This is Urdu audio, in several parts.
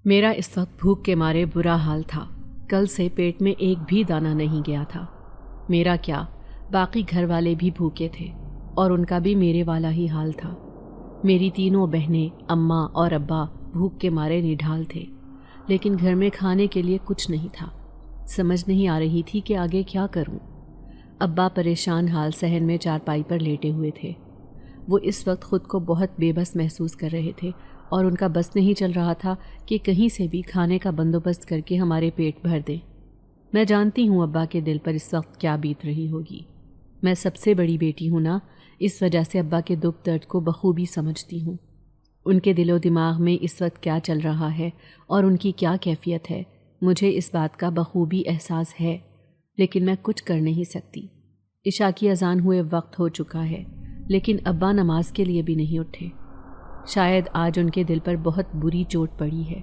میرا اس وقت بھوک کے مارے برا حال تھا۔ کل سے پیٹ میں ایک بھی دانہ نہیں گیا تھا۔ میرا کیا، باقی گھر والے بھی بھوکے تھے اور ان کا بھی میرے والا ہی حال تھا۔ میری تینوں بہنیں، اماں اور ابا بھوک کے مارے نڈھال تھے، لیکن گھر میں کھانے کے لیے کچھ نہیں تھا۔ سمجھ نہیں آ رہی تھی کہ آگے کیا کروں۔ ابا پریشان حال صحن میں چارپائی پر لیٹے ہوئے تھے۔ وہ اس وقت خود کو بہت بے بس محسوس کر رہے تھے اور ان کا بس نہیں چل رہا تھا کہ کہیں سے بھی کھانے کا بندوبست کر کے ہمارے پیٹ بھر دیں۔ میں جانتی ہوں ابا کے دل پر اس وقت کیا بیت رہی ہوگی۔ میں سب سے بڑی بیٹی ہوں نا، اس وجہ سے ابا کے دکھ درد کو بخوبی سمجھتی ہوں۔ ان کے دل و دماغ میں اس وقت کیا چل رہا ہے اور ان کی کیا کیفیت ہے، مجھے اس بات کا بخوبی احساس ہے، لیکن میں کچھ کر نہیں سکتی۔ عشاء کی اذان ہوئے وقت ہو چکا ہے، لیکن ابا نماز کے لیے بھی نہیں اٹھے۔ شاید آج ان کے دل پر بہت بری چوٹ پڑی ہے،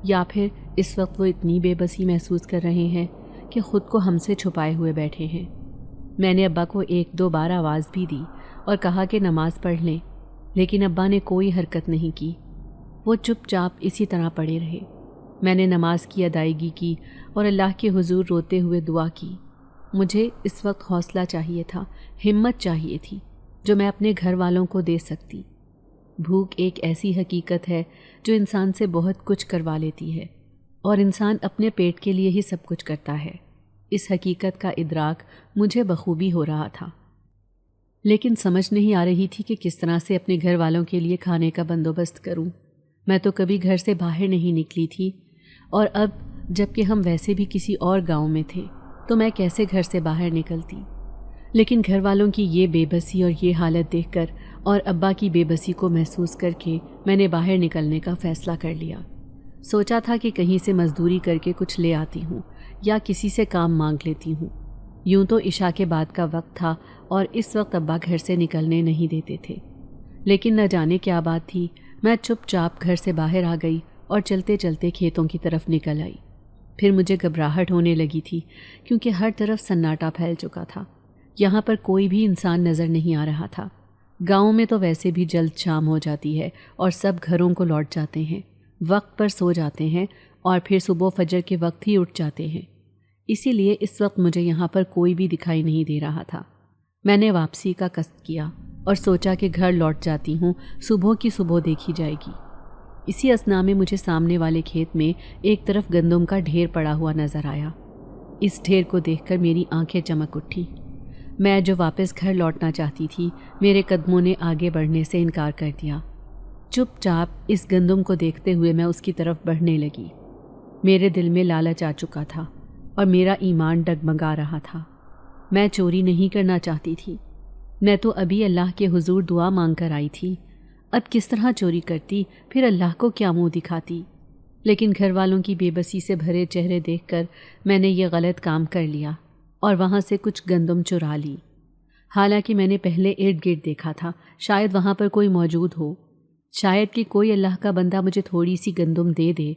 یا پھر اس وقت وہ اتنی بے بسی محسوس کر رہے ہیں کہ خود کو ہم سے چھپائے ہوئے بیٹھے ہیں۔ میں نے ابا کو ایک دو بار آواز بھی دی اور کہا کہ نماز پڑھ لیں، لیکن ابا نے کوئی حرکت نہیں کی۔ وہ چپ چاپ اسی طرح پڑے رہے۔ میں نے نماز کی ادائیگی کی اور اللہ کے حضور روتے ہوئے دعا کی۔ مجھے اس وقت حوصلہ چاہیے تھا، ہمت چاہیے تھی، جو میں اپنے گھر والوں کو دے سکتی۔ بھوک ایک ایسی حقیقت ہے جو انسان سے بہت کچھ کروا لیتی ہے، اور انسان اپنے پیٹ کے لیے ہی سب کچھ کرتا ہے۔ اس حقیقت کا ادراک مجھے بخوبی ہو رہا تھا، لیکن سمجھ نہیں آ رہی تھی کہ کس طرح سے اپنے گھر والوں کے لیے کھانے کا بندوبست کروں۔ میں تو کبھی گھر سے باہر نہیں نکلی تھی، اور اب جب کہ ہم ویسے بھی کسی اور گاؤں میں تھے تو میں کیسے گھر سے باہر نکلتی۔ لیکن گھر والوں کی یہ بے بسی اور یہ حالت دیکھ کر اور ابا کی بے بسی کو محسوس کر کے میں نے باہر نکلنے کا فیصلہ کر لیا۔ سوچا تھا کہ کہیں سے مزدوری کر کے کچھ لے آتی ہوں یا کسی سے کام مانگ لیتی ہوں۔ یوں تو عشاء کے بعد کا وقت تھا اور اس وقت ابا گھر سے نکلنے نہیں دیتے تھے، لیکن نہ جانے کیا بات تھی، میں چپ چاپ گھر سے باہر آ گئی اور چلتے چلتے کھیتوں کی طرف نکل آئی۔ پھر مجھے گھبراہٹ ہونے لگی تھی، کیونکہ ہر طرف سناٹا پھیل چکا تھا۔ یہاں پر کوئی بھی انسان نظر نہیں آ رہا تھا۔ گاؤں میں تو ویسے بھی جلد شام ہو جاتی ہے اور سب گھروں کو لوٹ جاتے ہیں، وقت پر سو جاتے ہیں اور پھر صبح فجر کے وقت ہی اٹھ جاتے ہیں۔ اسی لیے اس وقت مجھے یہاں پر کوئی بھی دکھائی نہیں دے رہا تھا۔ میں نے واپسی کا قصد کیا اور سوچا کہ گھر لوٹ جاتی ہوں، صبح کی صبح دیکھی جائے گی۔ اسی اثنا میں مجھے سامنے والے کھیت میں ایک طرف گندم کا ڈھیر پڑا ہوا نظر آیا۔ اس ڈھیر کو دیکھ کر میری آنکھیں چمک اٹھی۔ میں جو واپس گھر لوٹنا چاہتی تھی، میرے قدموں نے آگے بڑھنے سے انکار کر دیا۔ چپ چاپ اس گندم کو دیکھتے ہوئے میں اس کی طرف بڑھنے لگی۔ میرے دل میں لالچ آ چکا تھا اور میرا ایمان ڈگمگا رہا تھا۔ میں چوری نہیں کرنا چاہتی تھی، میں تو ابھی اللہ کے حضور دعا مانگ کر آئی تھی۔ اب کس طرح چوری کرتی، پھر اللہ کو کیا منہ دکھاتی؟ لیکن گھر والوں کی بے بسی سے بھرے چہرے دیکھ کر میں نے یہ غلط کام کر لیا اور وہاں سے کچھ گندم چرا لی۔ حالانکہ میں نے پہلے ارد گرد دیکھا تھا، شاید وہاں پر کوئی موجود ہو، شاید کہ کوئی اللہ کا بندہ مجھے تھوڑی سی گندم دے دے،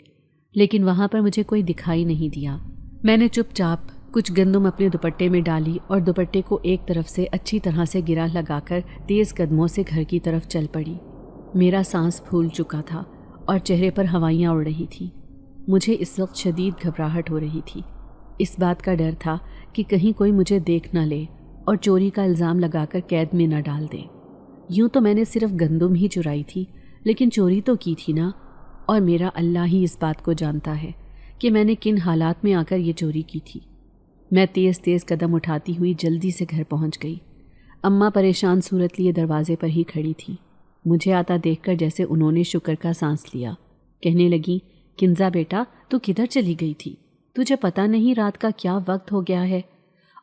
لیکن وہاں پر مجھے کوئی دکھائی نہیں دیا۔ میں نے چپ چاپ کچھ گندم اپنے دوپٹے میں ڈالی اور دوپٹے کو ایک طرف سے اچھی طرح سے گرہ لگا کر تیز قدموں سے گھر کی طرف چل پڑی۔ میرا سانس پھول چکا تھا اور چہرے پر ہوائیاں اڑ رہی تھیں۔ مجھے اس وقت شدید گھبراہٹ ہو رہی تھی۔ اس بات کا ڈر تھا کہ کہیں کوئی مجھے دیکھ نہ لے اور چوری کا الزام لگا کر قید میں نہ ڈال دے۔ یوں تو میں نے صرف گندم ہی چرائی تھی، لیکن چوری تو کی تھی نا، اور میرا اللہ ہی اس بات کو جانتا ہے کہ میں نے کن حالات میں آ کر یہ چوری کی تھی۔ میں تیز تیز قدم اٹھاتی ہوئی جلدی سے گھر پہنچ گئی۔ اماں پریشان صورت لیے دروازے پر ہی کھڑی تھی۔ مجھے آتا دیکھ کر جیسے انہوں نے شکر کا سانس لیا۔ کہنے لگیں، کنزا بیٹا، تو کدھر چلی گئی تھی؟ تجھے پتہ نہیں رات کا کیا وقت ہو گیا ہے؟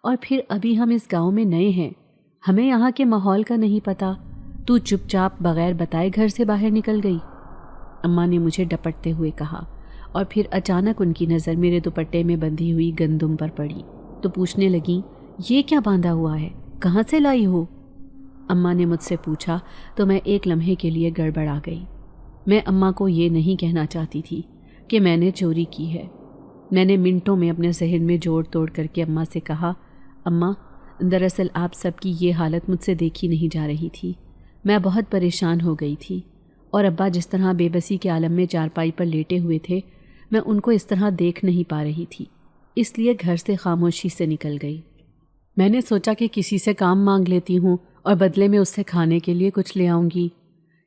اور پھر ابھی ہم اس گاؤں میں نئے ہیں، ہمیں یہاں کے ماحول کا نہیں پتہ، تو چپ چاپ بغیر بتائے گھر سے باہر نکل گئی۔ اماں نے مجھے ڈپٹتے ہوئے کہا، اور پھر اچانک ان کی نظر میرے دوپٹے میں بندھی ہوئی گندم پر پڑی تو پوچھنے لگیں، یہ کیا باندھا ہوا ہے، کہاں سے لائی ہو؟ اماں نے مجھ سے پوچھا تو میں ایک لمحے کے لیے گڑبڑا گئی۔ میں اماں کو یہ نہیں کہنا چاہتی تھی کہ میں نے چوری کی ہے۔ میں نے منٹوں میں اپنے ذہن میں جوڑ توڑ کر کے اماں سے کہا، اماں، دراصل آپ سب کی یہ حالت مجھ سے دیکھی نہیں جا رہی تھی، میں بہت پریشان ہو گئی تھی اور ابا جس طرح بے بسی کے عالم میں چارپائی پر لیٹے ہوئے تھے، میں ان کو اس طرح دیکھ نہیں پا رہی تھی، اس لیے گھر سے خاموشی سے نکل گئی۔ میں نے سوچا کہ کسی سے کام مانگ لیتی ہوں اور بدلے میں اس سے کھانے کے لیے کچھ لے آؤں گی۔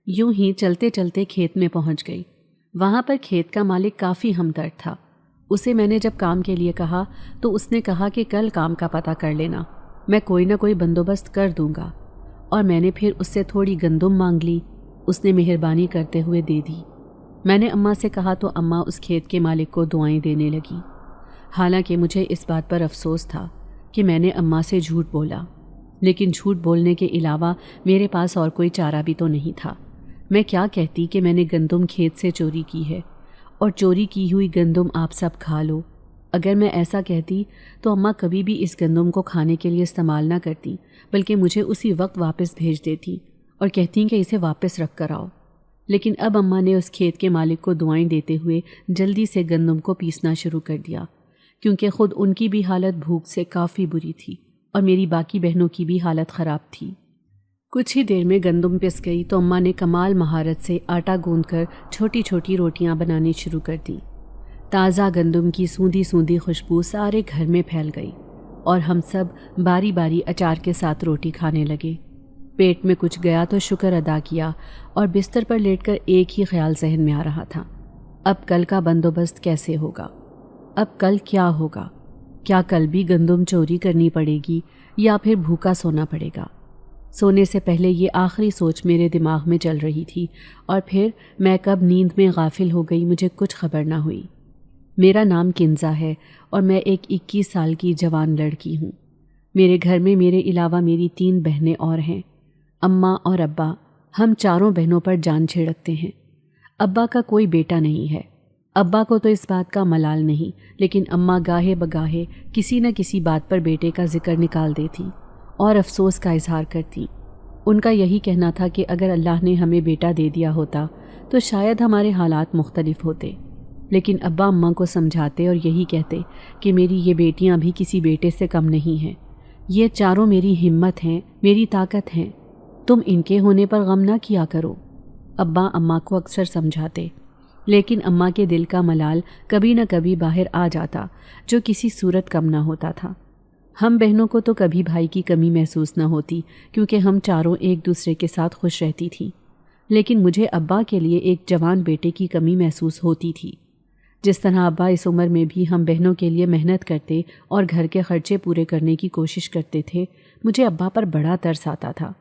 یوں ہی چلتے چلتے کھیت میں پہنچ گئی۔ وہاں پر کھیت کا مالک کافی ہمدرد تھا۔ اسے میں نے جب کام کے لیے کہا تو اس نے کہا کہ کل کام کا پتہ کر لینا، میں کوئی نہ کوئی بندوبست کر دوں گا، اور میں نے پھر اس سے تھوڑی گندم مانگ لی۔ اس نے مہربانی کرتے ہوئے دے دی۔ میں نے اماں سے کہا تو اماں اس کھیت کے مالک کو دعائیں دینے لگی۔ حالانکہ مجھے اس بات پر افسوس تھا کہ میں نے اماں سے جھوٹ بولا، لیکن جھوٹ بولنے کے علاوہ میرے پاس اور کوئی چارہ بھی تو نہیں تھا۔ میں کیا کہتی کہ میں نے گندم کھیت سے چوری کی ہے اور چوری کی ہوئی گندم آپ سب کھا لو۔ اگر میں ایسا کہتی تو اماں کبھی بھی اس گندم کو کھانے کے لیے استعمال نہ کرتی، بلکہ مجھے اسی وقت واپس بھیج دیتی اور کہتی کہ اسے واپس رکھ کر آؤ۔ لیکن اب اماں نے اس کھیت کے مالک کو دعائیں دیتے ہوئے جلدی سے گندم کو پیسنا شروع کر دیا، کیونکہ خود ان کی بھی حالت بھوک سے کافی بری تھی اور میری باقی بہنوں کی بھی حالت خراب تھی۔ کچھ ہی دیر میں گندم پس گئی تو اماں نے کمال مہارت سے آٹا گوندھ کر چھوٹی چھوٹی روٹیاں بنانی شروع کر دیں۔ تازہ گندم کی سوندھی سوندھی خوشبو سارے گھر میں پھیل گئی اور ہم سب باری باری اچار کے ساتھ روٹی کھانے لگے۔ پیٹ میں کچھ گیا تو شکر ادا کیا اور بستر پر لیٹ کر ایک ہی خیال ذہن میں آ رہا تھا، اب کل کا بندوبست کیسے ہوگا؟ اب کل کیا ہوگا؟ کیا کل بھی گندم چوری کرنی پڑے گی یا پھر بھوکا سونا پڑے گا؟ سونے سے پہلے یہ آخری سوچ میرے دماغ میں چل رہی تھی، اور پھر میں کب نیند میں غافل ہو گئی مجھے کچھ خبر نہ ہوئی۔ میرا نام کنزا ہے اور میں ایک 21 سال کی جوان لڑکی ہوں۔ میرے گھر میں میرے علاوہ میری 3 بہنیں اور ہیں، اماں اور ابا۔ ہم چاروں بہنوں پر جان چھڑکتے ہیں۔ ابا کا کوئی بیٹا نہیں ہے۔ ابا کو تو اس بات کا ملال نہیں، لیکن اماں گاہے بگاہے کسی نہ کسی بات پر بیٹے کا ذکر نکال دیتی اور افسوس کا اظہار کرتی۔ ان کا یہی کہنا تھا کہ اگر اللہ نے ہمیں بیٹا دے دیا ہوتا تو شاید ہمارے حالات مختلف ہوتے، لیکن ابا اماں کو سمجھاتے اور یہی کہتے کہ میری یہ بیٹیاں بھی کسی بیٹے سے کم نہیں ہیں، یہ چاروں میری ہمت ہیں، میری طاقت ہیں، تم ان کے ہونے پر غم نہ کیا کرو۔ ابا اماں کو اکثر سمجھاتے، لیکن اماں کے دل کا ملال کبھی نہ کبھی باہر آ جاتا جو کسی صورت کم نہ ہوتا تھا۔ ہم بہنوں کو تو کبھی بھائی کی کمی محسوس نہ ہوتی، کیونکہ ہم چاروں ایک دوسرے کے ساتھ خوش رہتی تھیں، لیکن مجھے ابا کے لیے ایک جوان بیٹے کی کمی محسوس ہوتی تھی۔ جس طرح ابا اس عمر میں بھی ہم بہنوں کے لیے محنت کرتے اور گھر کے خرچے پورے کرنے کی کوشش کرتے تھے، مجھے ابا پر بڑا ترس آتا تھا۔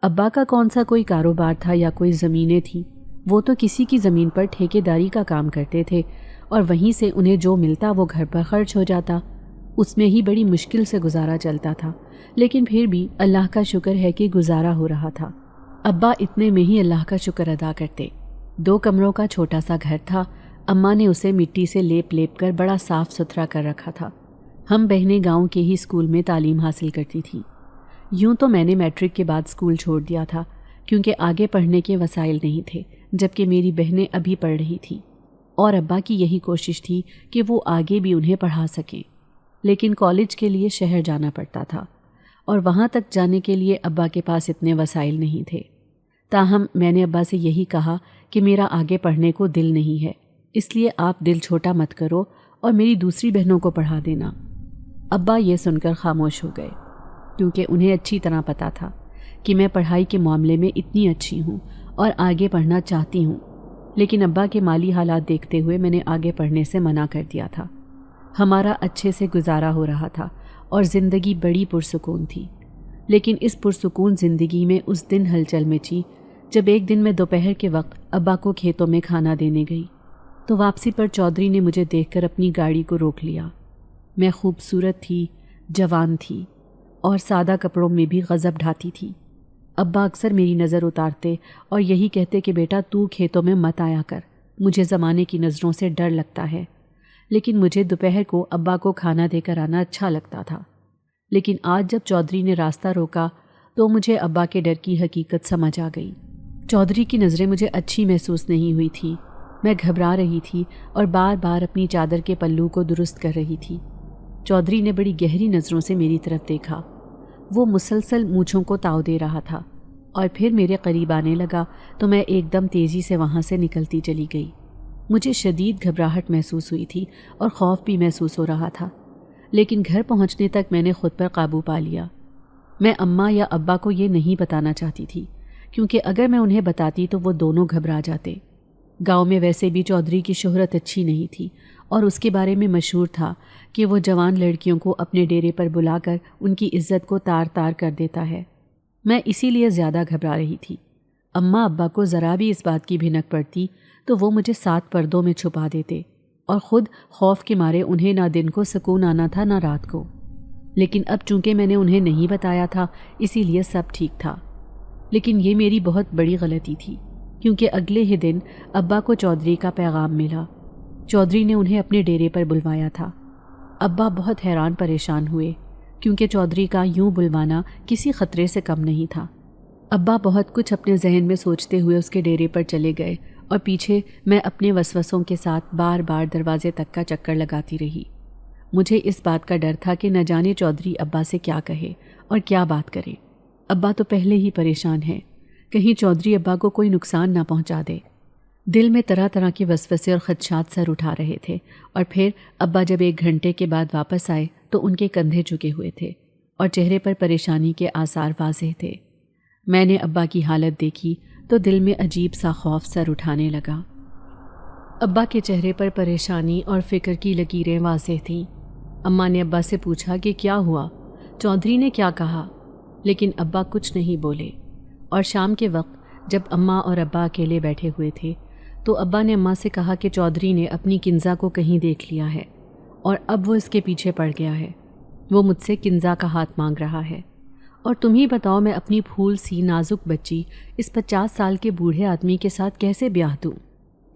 ابا کا کون سا کوئی کاروبار تھا یا کوئی زمینیں تھیں؟ وہ تو کسی کی زمین پر ٹھیکے داری کا کام کرتے تھے اور وہیں سے انہیں جو ملتا وہ گھر پر خرچ ہو جاتا، اس میں ہی بڑی مشکل سے گزارا چلتا تھا، لیکن پھر بھی اللہ کا شکر ہے کہ گزارا ہو رہا تھا۔ ابا اتنے میں ہی اللہ کا شکر ادا کرتے۔ 2 کمروں کا چھوٹا سا گھر تھا، اماں نے اسے مٹی سے لیپ لیپ کر بڑا صاف ستھرا کر رکھا تھا۔ ہم بہنیں گاؤں کے ہی اسکول میں تعلیم حاصل کرتی تھیں۔ یوں تو میں نے میٹرک کے بعد اسکول چھوڑ دیا تھا، کیونکہ آگے پڑھنے کے وسائل نہیں تھے، جبکہ میری بہنیں ابھی پڑھ رہی تھیں اور ابا کی یہی کوشش تھی کہ وہ آگے بھی انہیں پڑھا سکیں، لیکن کالج کے لیے شہر جانا پڑتا تھا اور وہاں تک جانے کے لیے ابا کے پاس اتنے وسائل نہیں تھے۔ تاہم میں نے ابا سے یہی کہا کہ میرا آگے پڑھنے کو دل نہیں ہے، اس لیے آپ دل چھوٹا مت کرو اور میری دوسری بہنوں کو پڑھا دینا۔ ابا یہ سن کر خاموش ہو گئے، کیونکہ انہیں اچھی طرح پتہ تھا کہ میں پڑھائی کے معاملے میں اتنی اچھی ہوں اور آگے پڑھنا چاہتی ہوں، لیکن ابا کے مالی حالات دیکھتے ہوئے میں نے آگے پڑھنے سے منع کر دیا تھا۔ ہمارا اچھے سے گزارا ہو رہا تھا اور زندگی بڑی پرسکون تھی، لیکن اس پرسکون زندگی میں اس دن ہلچل مچی جب ایک دن میں دوپہر کے وقت ابا کو کھیتوں میں کھانا دینے گئی تو واپسی پر چودھری نے مجھے دیکھ کر اپنی گاڑی کو روک لیا۔ میں خوبصورت تھی، جوان تھی اور سادہ کپڑوں میں بھی غضب ڈھاتی تھی۔ ابا اکثر میری نظر اتارتے اور یہی کہتے کہ بیٹا تو کھیتوں میں مت آیا کر، مجھے زمانے کی نظروں سے ڈر لگتا ہے، لیکن مجھے دوپہر کو ابا کو کھانا دے کر آنا اچھا لگتا تھا۔ لیکن آج جب چودھری نے راستہ روکا تو مجھے ابا کے ڈر کی حقیقت سمجھ آ گئی۔ چودھری کی نظریں مجھے اچھی محسوس نہیں ہوئی تھی، میں گھبرا رہی تھی اور بار بار اپنی چادر کے پلو کو درست کر رہی تھی۔ چودھری نے بڑی گہری نظروں سے میری طرف دیکھا، وہ مسلسل مونچھوں کو تاؤ دے رہا تھا اور پھر میرے قریب آنے لگا تو میں ایک دم تیزی سے وہاں سے نکلتی چلی گئی۔ مجھے شدید گھبراہٹ محسوس ہوئی تھی اور خوف بھی محسوس ہو رہا تھا، لیکن گھر پہنچنے تک میں نے خود پر قابو پا لیا۔ میں اماں یا ابا کو یہ نہیں بتانا چاہتی تھی، کیونکہ اگر میں انہیں بتاتی تو وہ دونوں گھبرا جاتے۔ گاؤں میں ویسے بھی چودھری کی شہرت اچھی نہیں تھی اور اس کے بارے میں مشہور تھا کہ وہ جوان لڑکیوں کو اپنے ڈیرے پر بلا کر ان کی عزت کو تار تار کر دیتا ہے۔ میں اسی لیے زیادہ گھبرا رہی تھی۔ اماں ابا کو ذرا بھی اس بات کی بھنک پڑتی تو وہ مجھے 7 پردوں میں چھپا دیتے، اور خود خوف کے مارے انہیں نہ دن کو سکون آنا تھا نہ رات کو۔ لیکن اب چونکہ میں نے انہیں نہیں بتایا تھا اسی لیے سب ٹھیک تھا۔ لیکن یہ میری بہت بڑی غلطی تھی، کیونکہ اگلے ہی دن ابا کو چودھری کا پیغام ملا۔ چودھری نے انہیں اپنے ڈیرے پر بلوایا تھا۔ ابا بہت حیران پریشان ہوئے، کیونکہ چودھری کا یوں بلوانا کسی خطرے سے کم نہیں تھا۔ ابا بہت کچھ اپنے ذہن میں سوچتے ہوئے اس کے ڈیرے پر چلے گئے، اور پیچھے میں اپنے وسوسوں کے ساتھ بار بار دروازے تک کا چکر لگاتی رہی۔ مجھے اس بات کا ڈر تھا کہ نہ جانے چودھری ابا سے کیا کہے اور کیا بات کرے۔ ابا تو پہلے ہی پریشان ہے، کہیں چودھری ابا کو کوئی نقصان نہ پہنچا دے۔ دل میں طرح طرح کے وسوسے اور خدشات سر اٹھا رہے تھے، اور پھر ابا جب 1 گھنٹے کے بعد واپس آئے تو ان کے کندھے جھکے ہوئے تھے اور چہرے پر پریشانی کے آثار واضح تھے۔ میں نے ابا کی حالت دیکھی تو دل میں عجیب سا خوف سر اٹھانے لگا۔ ابا کے چہرے پر پریشانی اور فکر کی لکیریں واضح تھیں۔ اماں نے ابا سے پوچھا کہ کیا ہوا، چودھری نے کیا کہا، لیکن ابا کچھ نہیں بولے۔ اور شام کے وقت جب اماں اور ابا اکیلے بیٹھے ہوئے تھے تو ابا نے اماں سے کہا کہ چودھری نے اپنی کنزا کو کہیں دیکھ لیا ہے اور اب وہ اس کے پیچھے پڑ گیا ہے۔ وہ مجھ سے کنزا کا ہاتھ مانگ رہا ہے، اور تم ہی بتاؤ میں اپنی پھول سی نازک بچی اس 50 سال کے بوڑھے آدمی کے ساتھ کیسے بیاہ دوں؟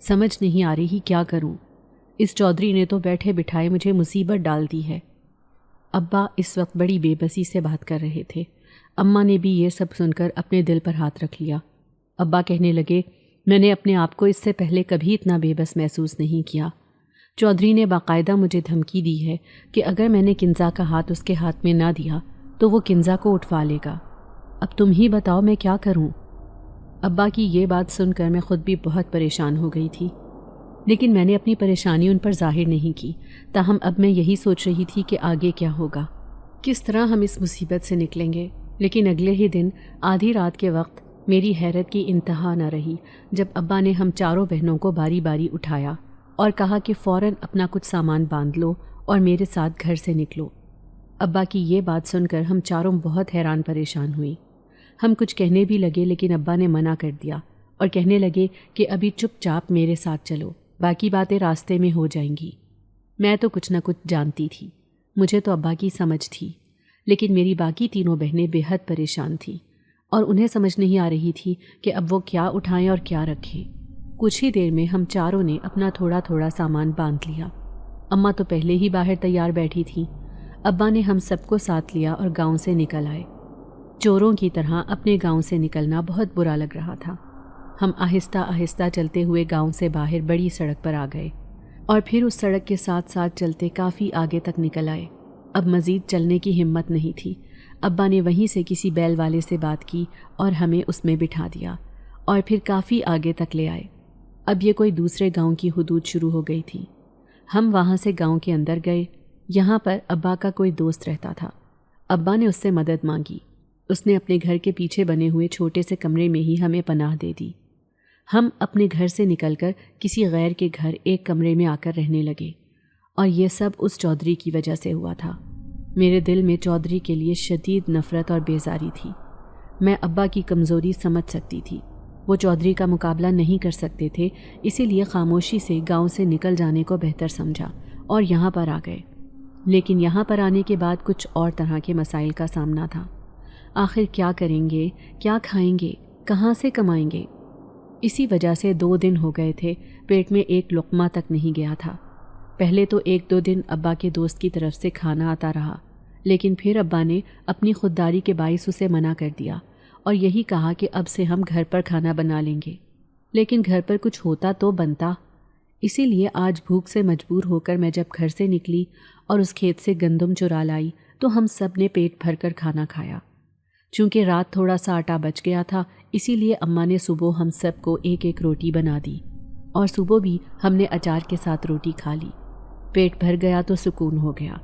سمجھ نہیں آ رہی کیا کروں۔ اس چودھری نے تو بیٹھے بٹھائے مجھے مصیبت ڈال دی ہے۔ ابا اس وقت بڑی بے بسی سے بات کر رہے تھے۔ اماں نے بھی یہ سب سن کر اپنے دل پر ہاتھ رکھ لیا۔ ابا کہنے لگے، میں نے اپنے آپ کو اس سے پہلے کبھی اتنا بے بس محسوس نہیں کیا۔ چودھری نے باقاعدہ مجھے دھمکی دی ہے کہ اگر میں نے کنزا کا ہاتھ اس کے ہاتھ میں نہ دیا تو وہ کنزا کو اٹھوا لے گا۔ اب تم ہی بتاؤ میں کیا کروں؟ ابا کی یہ بات سن کر میں خود بھی بہت پریشان ہو گئی تھی، لیکن میں نے اپنی پریشانی ان پر ظاہر نہیں کی۔ تاہم اب میں یہی سوچ رہی تھی کہ آگے کیا ہوگا، کس طرح ہم اس مصیبت سے نکلیں گے۔ لیکن اگلے ہی دن آدھی رات کے وقت میری حیرت کی انتہا نہ رہی جب ابا نے ہم چاروں بہنوں کو باری باری اٹھایا اور کہا کہ فوراً اپنا کچھ سامان باندھ لو اور میرے ساتھ گھر سے نکلو۔ ابا کی یہ بات سن کر ہم چاروں بہت حیران پریشان ہوئی۔ ہم کچھ کہنے بھی لگے لیکن ابا نے منع کر دیا اور کہنے لگے کہ ابھی چپ چاپ میرے ساتھ چلو، باقی باتیں راستے میں ہو جائیں گی۔ میں تو کچھ نہ کچھ جانتی تھی، مجھے تو ابا کی سمجھ تھی، لیکن میری باقی تینوں بہنیں بے حد پریشان تھیں اور انہیں سمجھ نہیں آ رہی تھی کہ اب وہ کیا اٹھائیں اور کیا رکھیں۔ کچھ ہی دیر میں ہم چاروں نے اپنا تھوڑا تھوڑا سامان باندھ لیا۔ اماں تو پہلے ہی باہر تیار بیٹھی تھیں۔ ابا نے ہم سب کو ساتھ لیا اور گاؤں سے نکل آئے۔ چوروں کی طرح اپنے گاؤں سے نکلنا بہت برا لگ رہا تھا۔ ہم آہستہ آہستہ چلتے ہوئے گاؤں سے باہر بڑی سڑک پر آ گئے اور پھر اس سڑک کے ساتھ ساتھ چلتے کافی آگے تک نکل آئے۔ اب مزید چلنے کی ہمت نہیں تھی۔ ابا نے وہیں سے کسی بیل والے سے بات کی اور ہمیں اس میں بٹھا دیا اور پھر کافی آگے تک لے آئے۔ اب یہ کوئی دوسرے گاؤں کی حدود شروع ہو گئی تھی۔ ہم وہاں سے گاؤں کے اندر گئے۔ یہاں پر ابا کا کوئی دوست رہتا تھا۔ ابا نے اس سے مدد مانگی۔ اس نے اپنے گھر کے پیچھے بنے ہوئے چھوٹے سے کمرے میں ہی ہمیں پناہ دے دی۔ ہم اپنے گھر سے نکل کر کسی غیر کے گھر ایک کمرے میں آ کر رہنے لگے، اور یہ سب اس چودھری کی وجہ سے ہوا تھا۔ میرے دل میں چودھری کے لیے شدید نفرت اور بیزاری تھی۔ میں ابا کی کمزوری سمجھ سکتی تھی۔ وہ چودھری کا مقابلہ نہیں کر سکتے تھے، اسی لیے خاموشی سے گاؤں سے نکل جانے کو بہتر سمجھا اور یہاں پر آ گئے۔ لیکن یہاں پر آنے کے بعد کچھ اور طرح کے مسائل کا سامنا تھا۔ آخر کیا کریں گے، کیا کھائیں گے، کہاں سے کمائیں گے؟ اسی وجہ سے 2 دن ہو گئے تھے پیٹ میں ایک لقمہ تک نہیں گیا تھا۔ پہلے تو 1-2 دن ابا کے دوست کی طرف سے کھانا آتا رہا، لیکن پھر ابا نے اپنی خودداری کے باعث اسے منع کر دیا اور یہی کہا کہ اب سے ہم گھر پر کھانا بنا لیں گے۔ لیکن گھر پر کچھ ہوتا تو بنتا، اسی لیے آج بھوک سے مجبور ہو کر میں جب گھر سے نکلی اور اس کھیت سے گندم چرا لائی تو ہم سب نے پیٹ بھر کر کھانا کھایا۔ چونکہ رات تھوڑا سا آٹا بچ گیا تھا، اسی لیے اماں نے صبح ہم سب کو ایک ایک روٹی بنا دی، اور صبح بھی ہم نے اچار کے ساتھ روٹی کھا لی۔ پیٹ بھر گیا تو سکون ہو گیا۔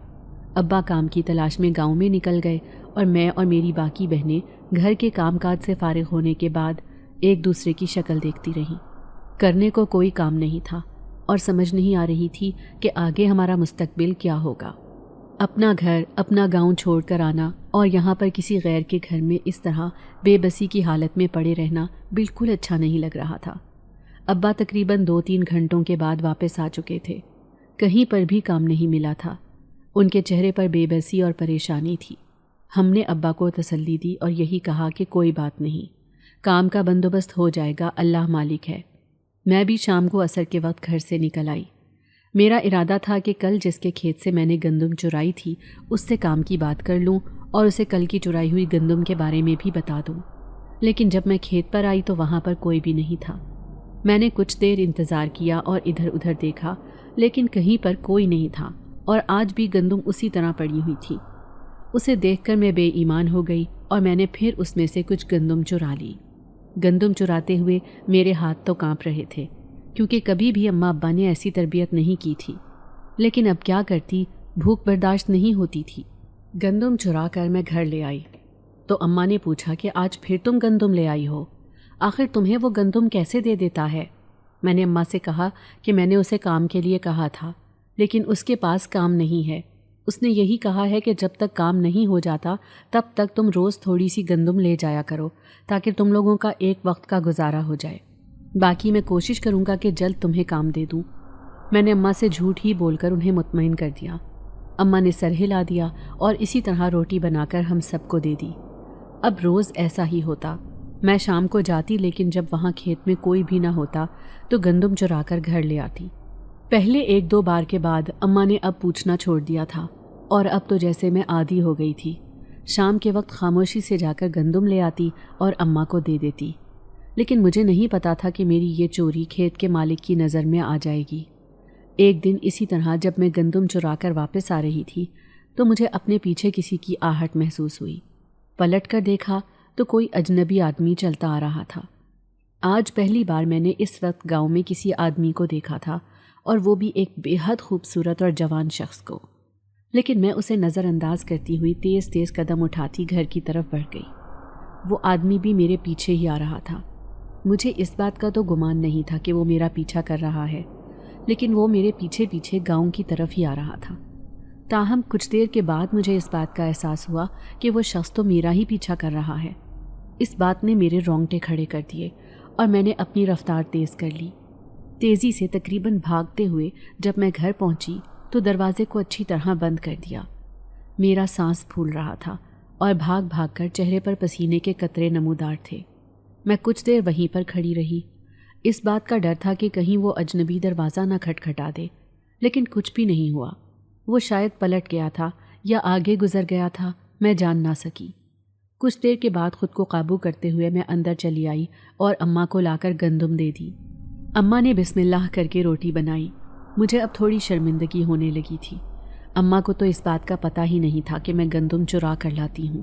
ابا کام کی تلاش میں گاؤں میں نکل گئے، اور میں اور میری باقی بہنیں گھر کے کام کاج سے فارغ ہونے کے بعد ایک دوسرے کی شکل دیکھتی رہیں۔ کرنے کو کوئی کام نہیں تھا، اور سمجھ نہیں آ رہی تھی کہ آگے ہمارا مستقبل کیا ہوگا۔ اپنا گھر، اپنا گاؤں چھوڑ کر آنا اور یہاں پر کسی غیر کے گھر میں اس طرح بے بسی کی حالت میں پڑے رہنا بالکل اچھا نہیں لگ رہا تھا۔ ابا تقریباً 2-3 گھنٹوں کے بعد واپس آ چکے تھے۔ کہیں پر بھی کام نہیں ملا تھا۔ ان کے چہرے پر بے بسی اور پریشانی تھی۔ ہم نے ابا کو تسلی دی اور یہی کہا کہ کوئی بات نہیں، کام کا بندوبست ہو جائے گا، اللہ مالک ہے۔ میں بھی شام کو عصر کے وقت گھر سے نکل آئی۔ میرا ارادہ تھا کہ کل جس کے کھیت سے میں نے گندم چرائی تھی اس سے کام کی بات کر لوں اور اسے کل کی چرائی ہوئی گندم کے بارے میں بھی بتا دوں، لیکن جب میں کھیت پر آئی تو وہاں پر کوئی بھی نہیں تھا۔ میں نے کچھ دیر انتظار کیا اور ادھر ادھر دیکھا، لیکن کہیں پر کوئی نہیں تھا، اور آج بھی گندم اسی طرح پڑی ہوئی تھی۔ اسے دیکھ کر میں بے ایمان ہو گئی اور میں نے پھر اس میں سے کچھ گندم چرا لی۔ گندم چراتے ہوئے میرے ہاتھ تو کانپ رہے تھے، کیونکہ کبھی بھی اماں ابا نے ایسی تربیت نہیں کی تھی، لیکن اب کیا کرتی، بھوک برداشت نہیں ہوتی تھی۔ گندم چرا کر میں گھر لے آئی تو اماں نے پوچھا کہ آج پھر تم گندم لے آئی ہو، آخر تمہیں وہ گندم کیسے دے دیتا ہے؟ میں نے اماں سے کہا کہ میں نے اسے کام کے لیے کہا تھا، لیکن اس کے پاس کام نہیں ہے۔ اس نے یہی کہا ہے کہ جب تک کام نہیں ہو جاتا تب تک تم روز تھوڑی سی گندم لے جایا کرو تاکہ تم لوگوں کا ایک وقت کا گزارا ہو جائے، باقی میں کوشش کروں گا کہ جلد تمہیں کام دے دوں۔ میں نے اماں سے جھوٹ ہی بول کر انہیں مطمئن کر دیا۔ اماں نے سر ہلا دیا اور اسی طرح روٹی بنا کر ہم سب کو دے دی۔ اب روز ایسا ہی ہوتا، میں شام کو جاتی لیکن جب وہاں کھیت میں کوئی بھی نہ ہوتا تو گندم چرا کر گھر لے آتی۔ پہلے 1-2 بار کے بعد اماں نے اب پوچھنا چھوڑ دیا تھا، اور اب تو جیسے میں عادی ہو گئی تھی۔ شام کے وقت خاموشی سے جا کر گندم لے آتی اور اماں کو دے دیتی، لیکن مجھے نہیں پتا تھا کہ میری یہ چوری کھیت کے مالک کی نظر میں آ جائے گی۔ ایک دن اسی طرح جب میں گندم چرا کر واپس آ رہی تھی تو مجھے اپنے پیچھے کسی کی آہٹ محسوس ہوئی۔ پلٹ کر دیکھا تو کوئی اجنبی آدمی چلتا آ رہا تھا۔ آج پہلی بار میں نے اس وقت گاؤں میں کسی آدمی کو دیکھا تھا، اور وہ بھی ایک بے حد خوبصورت اور جوان شخص کو، لیکن میں اسے نظر انداز کرتی ہوئی تیز تیز قدم اٹھاتی گھر کی طرف بڑھ گئی۔ وہ آدمی بھی میرے پیچھے ہی آ رہا تھا۔ مجھے اس بات کا تو گمان نہیں تھا کہ وہ میرا پیچھا کر رہا ہے، لیکن وہ میرے پیچھے پیچھے گاؤں کی طرف ہی آ رہا تھا۔ تاہم کچھ دیر کے بعد مجھے اس بات کا احساس ہوا کہ وہ شخص تو میرا ہی پیچھا کر رہا ہے۔ اس بات نے میرے رونگٹے کھڑے کر دیے اور میں نے اپنی رفتار تیز کر لی۔ تیزی سے تقریباً بھاگتے ہوئے جب میں گھر پہنچی تو دروازے کو اچھی طرح بند کر دیا۔ میرا سانس پھول رہا تھا اور بھاگ بھاگ کر چہرے پر پسینے کے قطرے نمودار تھے۔ میں کچھ دیر وہیں پر کھڑی رہی۔ اس بات کا ڈر تھا کہ کہیں وہ اجنبی دروازہ نہ کھٹکھٹا دے، لیکن کچھ بھی نہیں ہوا۔ وہ شاید پلٹ گیا تھا یا آگے گزر گیا تھا، میں جان نہ سکی۔ کچھ دیر کے بعد خود کو قابو کرتے ہوئے میں اندر چلی آئی اور اماں کو لا کر گندم دے دی۔ اماں نے بسم اللہ کر کے روٹی بنائی۔ مجھے اب تھوڑی شرمندگی ہونے لگی تھی۔ اماں کو تو اس بات کا پتہ ہی نہیں تھا کہ میں گندم چرا کر لاتی ہوں،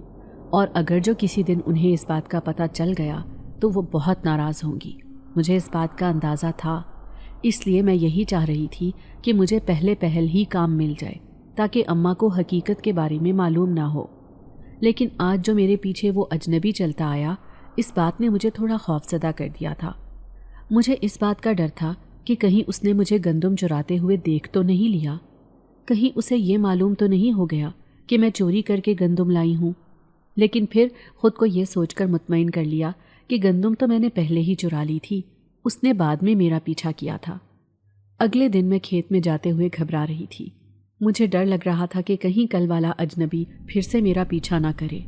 اور اگر جو کسی دن انہیں اس بات کا پتہ چل گیا تو وہ بہت ناراض ہوں گی۔ مجھے اس بات کا اندازہ تھا، اس لیے میں یہی چاہ رہی تھی کہ مجھے پہل ہی کام مل جائے تاکہ اماں کو حقیقت کے بارے میں معلوم نہ ہو۔ لیکن آج جو میرے پیچھے وہ اجنبی چلتا آیا، اس بات نے مجھے تھوڑا خوفزدہ کر دیا تھا۔ مجھے اس بات کا ڈر تھا کہ کہیں اس نے مجھے گندم چراتے ہوئے دیکھ تو نہیں لیا، کہیں اسے یہ معلوم تو نہیں ہو گیا کہ میں چوری کر کے گندم لائی ہوں۔ لیکن پھر خود کو یہ سوچ کر مطمئن کر لیا کہ گندم تو میں نے پہلے ہی چرا لی تھی، اس نے بعد میں میرا پیچھا کیا تھا۔ اگلے دن میں کھیت میں جاتے ہوئے گھبرا رہی تھی۔ مجھے ڈر لگ رہا تھا کہ کہیں کل والا اجنبی پھر سے میرا پیچھا نہ کرے،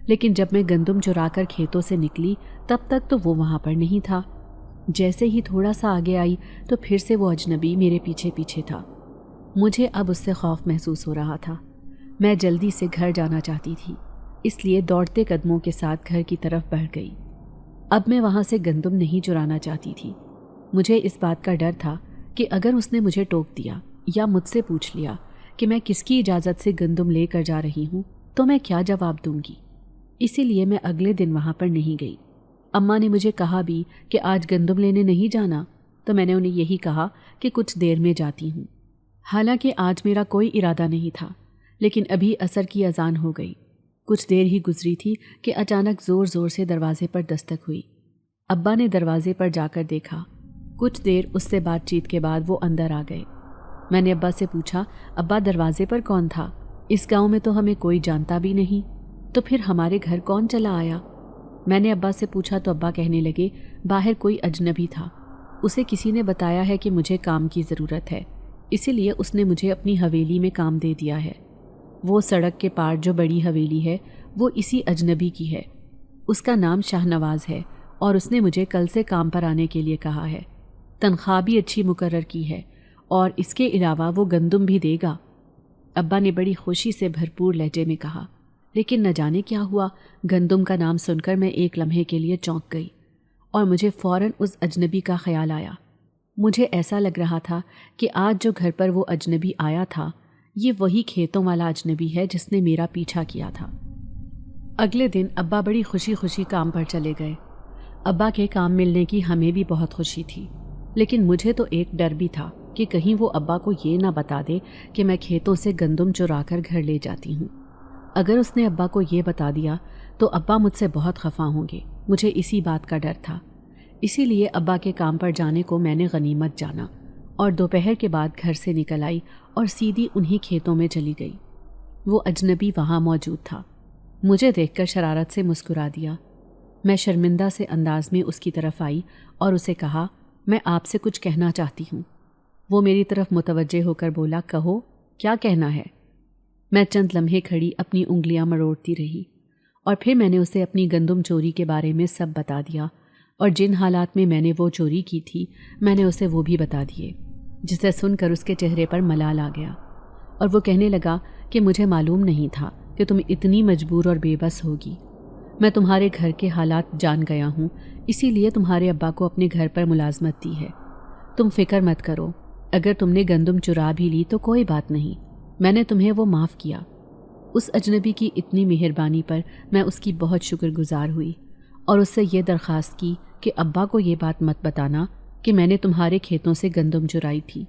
لیکن جب میں گندم چرا کر کھیتوں سے نکلی تب تک تو وہ وہاں پر نہیں تھا۔ جیسے ہی تھوڑا سا آگے آئی تو پھر سے وہ اجنبی میرے پیچھے پیچھے تھا۔ مجھے اب اس سے خوف محسوس ہو رہا تھا۔ میں جلدی سے گھر جانا چاہتی تھی، اس لیے دوڑتے قدموں کے ساتھ گھر کی طرف بڑھ گئی۔ اب میں وہاں سے گندم نہیں چرانا چاہتی تھی۔ مجھے اس بات کا ڈر تھا کہ اگر اس نے مجھے ٹوک دیا یا مجھ سے پوچھ لیا کہ میں کس کی اجازت سے گندم لے کر جا رہی ہوں تو میں کیا جواب دوں گی۔ اسی لیے میں اگلے دن وہاں پر نہیں گئی۔ اماں نے مجھے کہا بھی کہ آج گندم لینے نہیں جانا، تو میں نے انہیں یہی کہا کہ کچھ دیر میں جاتی ہوں۔ حالانکہ آج میرا کوئی ارادہ نہیں تھا، لیکن ابھی عصر کی اذان ہو گئی۔ کچھ دیر ہی گزری تھی کہ اچانک زور زور سے دروازے پر دستک ہوئی۔ ابا نے دروازے پر جا کر دیکھا۔ کچھ دیر اس سے بات چیت کے بعد وہ اندر آ گئے۔ میں نے ابا سے پوچھا، ابا دروازے پر کون تھا؟ اس گاؤں میں تو ہمیں کوئی جانتا بھی نہیں، تو پھر ہمارے گھر کون چلا آیا؟ میں نے ابا سے پوچھا تو ابا کہنے لگے، باہر کوئی اجنبی تھا، اسے کسی نے بتایا ہے کہ مجھے کام کی ضرورت ہے، اسی لیے اس نے مجھے اپنی حویلی میں کام دے دیا ہے۔ وہ سڑک کے پار جو بڑی حویلی ہے وہ اسی اجنبی کی ہے، اس کا نام شاہ نواز ہے، اور اس نے مجھے کل سے کام پر آنے کے لیے کہا ہے۔ تنخواہ بھی اچھی مقرر کی ہے، اور اس کے علاوہ وہ گندم بھی دے گا۔ ابا نے بڑی خوشی سے بھرپور لہجے میں کہا، لیکن نہ جانے کیا ہوا، گندم کا نام سن کر میں ایک لمحے کے لیے چونک گئی، اور مجھے فوراً اس اجنبی کا خیال آیا۔ مجھے ایسا لگ رہا تھا کہ آج جو گھر پر وہ اجنبی آیا تھا، یہ وہی کھیتوں والا اجنبی ہے جس نے میرا پیچھا کیا تھا۔ اگلے دن ابا بڑی خوشی خوشی کام پر چلے گئے۔ ابا کے کام ملنے کی ہمیں بھی بہت خوشی تھی، لیکن مجھے تو ایک ڈر بھی تھا کہ کہیں وہ ابا کو یہ نہ بتا دے کہ میں کھیتوں سے گندم چرا کر گھر لے جاتی ہوں۔ اگر اس نے ابا کو یہ بتا دیا تو ابا مجھ سے بہت خفا ہوں گے، مجھے اسی بات کا ڈر تھا۔ اسی لیے ابا کے کام پر جانے کو میں نے غنیمت جانا، اور دوپہر کے بعد گھر سے نکل آئی اور سیدھی انہی کھیتوں میں چلی گئی۔ وہ اجنبی وہاں موجود تھا، مجھے دیکھ کر شرارت سے مسکرا دیا۔ میں شرمندہ سے انداز میں اس کی طرف آئی اور اسے کہا، میں آپ سے کچھ کہنا چاہتی ہوں۔ وہ میری طرف متوجہ ہو کر بولا، کہو، کیا کہنا ہے؟ میں چند لمحے کھڑی اپنی انگلیاں مروڑتی رہی، اور پھر میں نے اسے اپنی گندم چوری کے بارے میں سب بتا دیا، اور جن حالات میں نے وہ چوری کی تھی میں نے اسے وہ بھی بتا دیے، جسے سن کر اس کے چہرے پر ملال آ گیا، اور وہ کہنے لگا کہ مجھے معلوم نہیں تھا کہ تم اتنی مجبور اور بے بس ہوگی۔ میں تمہارے گھر کے حالات جان گیا ہوں، اسی لیے تمہارے ابا کو اپنے گھر پر ملازمت دی ہے۔ تم فکر مت کرو، اگر تم نے گندم چرا بھی لی تو کوئی بات نہیں، میں نے تمہیں وہ معاف کیا۔ اس اجنبی کی اتنی مہربانی پر میں اس کی بہت شکر گزار ہوئی، اور اس سے یہ درخواست کی کہ ابا کو یہ بات مت بتانا کہ میں نے تمہارے کھیتوں سے گندم چرائی تھی۔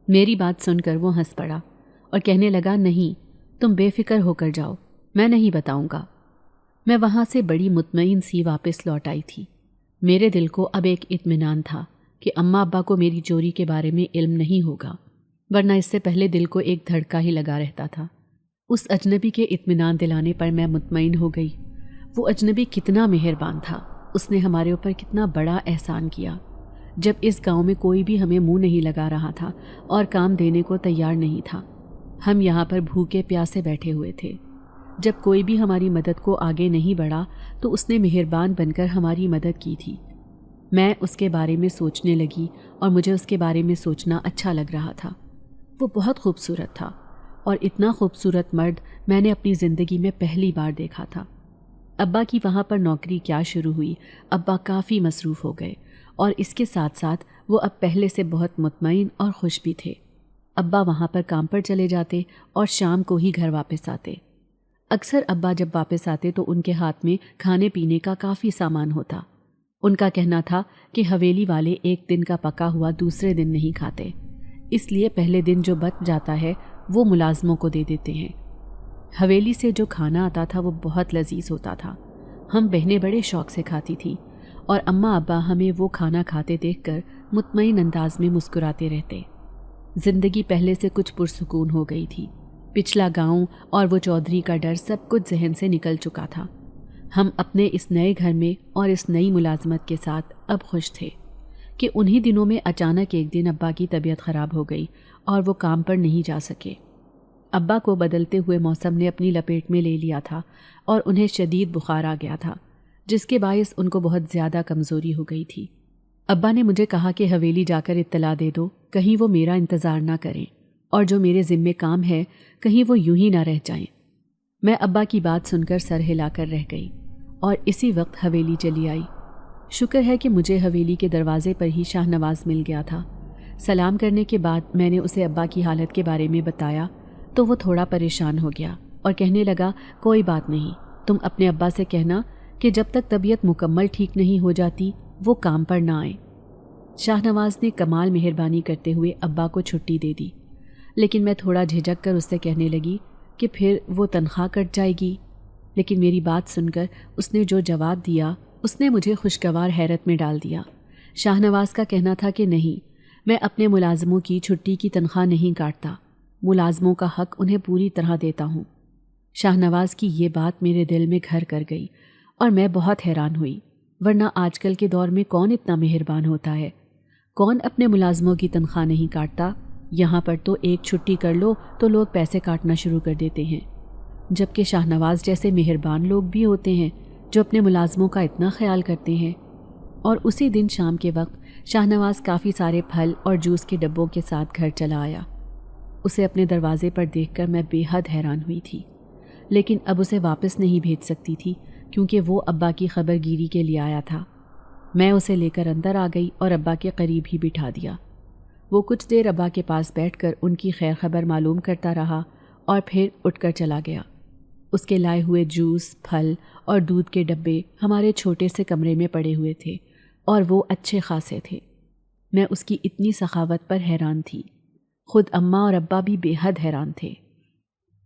میری بات سن کر وہ ہنس پڑا اور کہنے لگا، نہیں، تم بے فکر ہو کر جاؤ، میں نہیں بتاؤں گا۔ میں وہاں سے بڑی مطمئن سی واپس لوٹ آئی تھی۔ میرے دل کو اب ایک اطمینان تھا کہ اماں ابا کو میری چوری کے بارے میں علم نہیں ہوگا، ورنہ اس سے پہلے دل کو ایک دھڑکا ہی لگا رہتا تھا۔ اس اجنبی کے اطمینان دلانے پر میں مطمئن ہو گئی۔ وہ اجنبی کتنا مہربان تھا، اس نے ہمارے اوپر کتنا بڑا احسان کیا۔ جب اس گاؤں میں کوئی بھی ہمیں منہ نہیں لگا رہا تھا اور کام دینے کو تیار نہیں تھا، ہم یہاں پر بھوکے پیاسے بیٹھے ہوئے تھے۔ جب کوئی بھی ہماری مدد کو آگے نہیں بڑھا تو اس نے مہربان بن کر ہماری مدد کی تھی۔ میں اس کے بارے میں سوچنے لگی اور مجھے اس کے بارے میں سوچنا اچھا لگ رہا تھا۔ وہ بہت خوبصورت تھا، اور اتنا خوبصورت مرد میں نے اپنی زندگی میں پہلی بار دیکھا تھا۔ ابا کی وہاں پر نوکری کیا شروع ہوئی، ابا کافی مصروف ہو گئے، اور اس کے ساتھ ساتھ وہ اب پہلے سے بہت مطمئن اور خوش بھی تھے۔ ابا وہاں پر کام پر چلے جاتے اور شام کو ہی گھر واپس آتے۔ اکثر ابا جب واپس آتے تو ان کے ہاتھ میں کھانے پینے کا کافی سامان ہوتا۔ ان کا کہنا تھا کہ حویلی والے ایک دن کا پکا ہوا دوسرے دن نہیں کھاتے، اس لیے پہلے دن جو بچ جاتا ہے وہ ملازموں کو دے دیتے ہیں۔ حویلی سے جو کھانا آتا تھا وہ بہت لذیذ ہوتا تھا، ہم بہنیں بڑے شوق سے کھاتی تھیں، اور اماں ابا ہمیں وہ کھانا کھاتے دیکھ کر مطمئن انداز میں مسکراتے رہتے۔ زندگی پہلے سے کچھ پرسکون ہو گئی تھی۔ پچھلا گاؤں اور وہ چودھری کا ڈر سب کچھ ذہن سے نکل چکا تھا۔ ہم اپنے اس نئے گھر میں اور اس نئی ملازمت کے ساتھ اب خوش تھے کہ انہی دنوں میں اچانک ایک دن ابا کی طبیعت خراب ہو گئی اور وہ کام پر نہیں جا سکے۔ ابا کو بدلتے ہوئے موسم نے اپنی لپیٹ میں لے لیا تھا اور انہیں شدید بخار آ گیا تھا، جس کے باعث ان کو بہت زیادہ کمزوری ہو گئی تھی۔ ابا نے مجھے کہا کہ حویلی جا کر اطلاع دے دو، کہیں وہ میرا انتظار نہ کریں، اور جو میرے ذمے کام ہے کہیں وہ یوں ہی نہ رہ جائیں۔ میں ابا کی بات سن کر سر ہلا کر رہ گئی اور اسی وقت حویلی چلی آئی۔ شکر ہے کہ مجھے حویلی کے دروازے پر ہی شاہ نواز مل گیا تھا۔ سلام کرنے کے بعد میں نے اسے ابا کی حالت کے بارے میں بتایا تو وہ تھوڑا پریشان ہو گیا اور کہنے لگا، کوئی بات نہیں، تم اپنے ابا سے کہنا کہ جب تک طبیعت مکمل ٹھیک نہیں ہو جاتی وہ کام پر نہ آئیں۔ شاہ نواز نے کمال مہربانی کرتے ہوئے ابا کو چھٹی دے دی، لیکن میں تھوڑا جھجک کر اس سے کہنے لگی کہ پھر وہ تنخواہ کٹ جائے گی۔ لیکن میری بات سن کر اس نے جو جواب دیا اس نے مجھے خوشگوار حیرت میں ڈال دیا۔ شاہ نواز کا کہنا تھا کہ نہیں، میں اپنے ملازموں کی چھٹی کی تنخواہ نہیں کاٹتا، ملازموں کا حق انہیں پوری طرح دیتا ہوں۔ شاہ نواز کی یہ بات میرے دل میں گھر کر گئی اور میں بہت حیران ہوئی، ورنہ آج کل کے دور میں کون اتنا مہربان ہوتا ہے؟ کون اپنے ملازموں کی تنخواہ نہیں کاٹتا؟ یہاں پر تو ایک چھٹی کر لو تو لوگ پیسے کاٹنا شروع کر دیتے ہیں، جبکہ شاہ نواز جیسے مہربان لوگ بھی ہوتے ہیں جو اپنے ملازموں کا اتنا خیال کرتے ہیں۔ اور اسی دن شام کے وقت شاہ نواز کافی سارے پھل اور جوس کے ڈبوں کے ساتھ گھر چلا آیا۔ اسے اپنے دروازے پر دیکھ کر میں بے حد حیران ہوئی تھی، لیکن اب اسے واپس نہیں بھیج سکتی تھی کیونکہ وہ ابا کی خبر گیری کے لیے آیا تھا۔ میں اسے لے کر اندر آ گئی اور ابا کے قریب ہی بٹھا دیا۔ وہ کچھ دیر ابا کے پاس بیٹھ کر ان کی خیر خبر معلوم کرتا رہا اور پھر اٹھ کر چلا گیا۔ اس کے لائے ہوئے جوس، پھل اور دودھ کے ڈبے ہمارے چھوٹے سے کمرے میں پڑے ہوئے تھے اور وہ اچھے خاصے تھے۔ میں اس کی اتنی سخاوت پر حیران تھی۔ خود اماں اور ابا بھی بے حد حیران تھے۔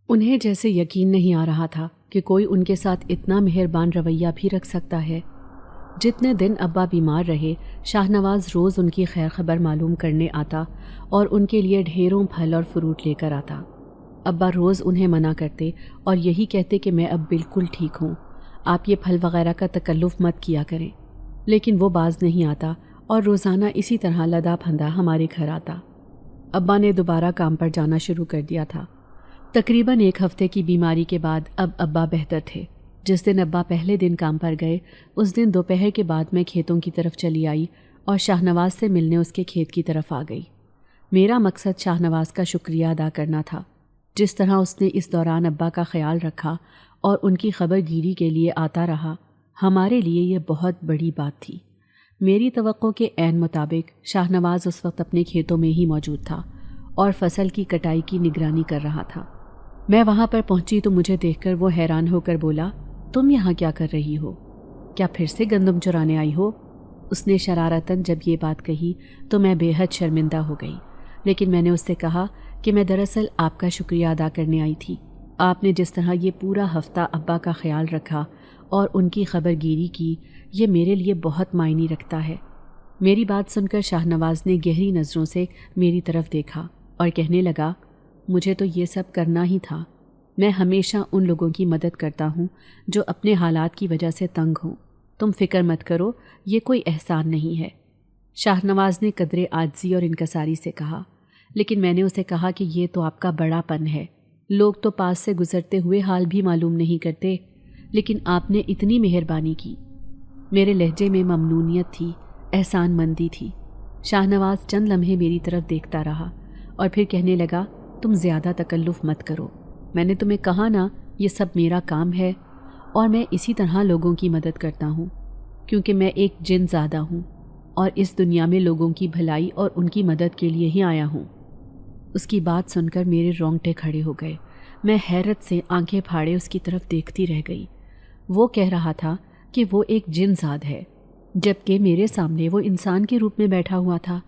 انہیں جیسے یقین نہیں آ رہا تھا کہ کوئی ان کے ساتھ اتنا مہربان رویہ بھی رکھ سکتا ہے۔ جتنے دن ابا بیمار رہے، شاہ نواز روز ان کی خیر خبر معلوم کرنے آتا اور ان کے لیے ڈھیروں پھل اور فروٹ لے کر آتا۔ ابا روز انہیں منع کرتے اور یہی کہتے کہ میں اب بالکل ٹھیک ہوں، آپ یہ پھل وغیرہ کا تکلف مت کیا کریں، لیکن وہ باز نہیں آتا اور روزانہ اسی طرح لدا پھندا ہمارے گھر آتا۔ ابا نے دوبارہ کام پر جانا شروع کر دیا تھا۔ تقریباً 1 ہفتے کی بیماری کے بعد اب ابا بہتر تھے۔ جس دن ابا پہلے دن کام پر گئے اس دن دوپہر کے بعد میں کھیتوں کی طرف چلی آئی اور شاہ نواز سے ملنے اس کے کھیت کی طرف آ گئی۔ میرا مقصد شاہ نواز کا شکریہ ادا کرنا تھا، جس طرح اس نے اس دوران ابا کا خیال رکھا اور ان کی خبر گیری کے لیے آتا رہا، ہمارے لیے یہ بہت بڑی بات تھی۔ میری توقع کے عین مطابق شاہ نواز اس وقت اپنے کھیتوں میں ہی موجود تھا اور فصل کی کٹائی کی نگرانی کر رہا تھا۔ میں وہاں پر پہنچی تو مجھے دیکھ کر وہ حیران ہو کر بولا، تم یہاں کیا کر رہی ہو؟ کیا پھر سے گندم چرانے آئی ہو؟ اس نے شرارتاً جب یہ بات کہی تو میں بے حد شرمندہ ہو گئی، لیکن میں نے اس سے کہا کہ میں دراصل آپ کا شکریہ ادا کرنے آئی تھی۔ آپ نے جس طرح یہ پورا ہفتہ ابا کا خیال رکھا اور ان کی خبر گیری کی، یہ میرے لیے بہت معنی رکھتا ہے۔ میری بات سن کر شاہ نواز نے گہری نظروں سے میری طرف دیکھا اور کہنے لگا، مجھے تو یہ سب کرنا ہی تھا۔ میں ہمیشہ ان لوگوں کی مدد کرتا ہوں جو اپنے حالات کی وجہ سے تنگ ہوں، تم فکر مت کرو، یہ کوئی احسان نہیں ہے۔ شاہ نواز نے قدرے عاجزی اور انکساری سے کہا، لیکن میں نے اسے کہا کہ یہ تو آپ کا بڑا پن ہے، لوگ تو پاس سے گزرتے ہوئے حال بھی معلوم نہیں کرتے، لیکن آپ نے اتنی مہربانی کی۔ میرے لہجے میں ممنونیت تھی، احسان مندی تھی۔ شاہ نواز چند لمحے میری طرف دیکھتا رہا اور پھر کہنے لگا، تم زیادہ تکلف مت کرو، میں نے تمہیں کہا نا یہ سب میرا کام ہے اور میں اسی طرح لوگوں کی مدد کرتا ہوں، کیونکہ میں ایک جن زادہ ہوں اور اس دنیا میں لوگوں کی بھلائی اور ان کی مدد کے لیے ہی آیا ہوں۔ اس کی بات سن کر میرے رونگٹے کھڑے ہو گئے۔ میں حیرت سے آنکھیں پھاڑے اس کی طرف دیکھتی رہ گئی۔ وہ کہہ رہا تھا کہ وہ ایک جن زاد ہے، جبکہ میرے سامنے وہ انسان کے روپ میں بیٹھا ہوا تھا۔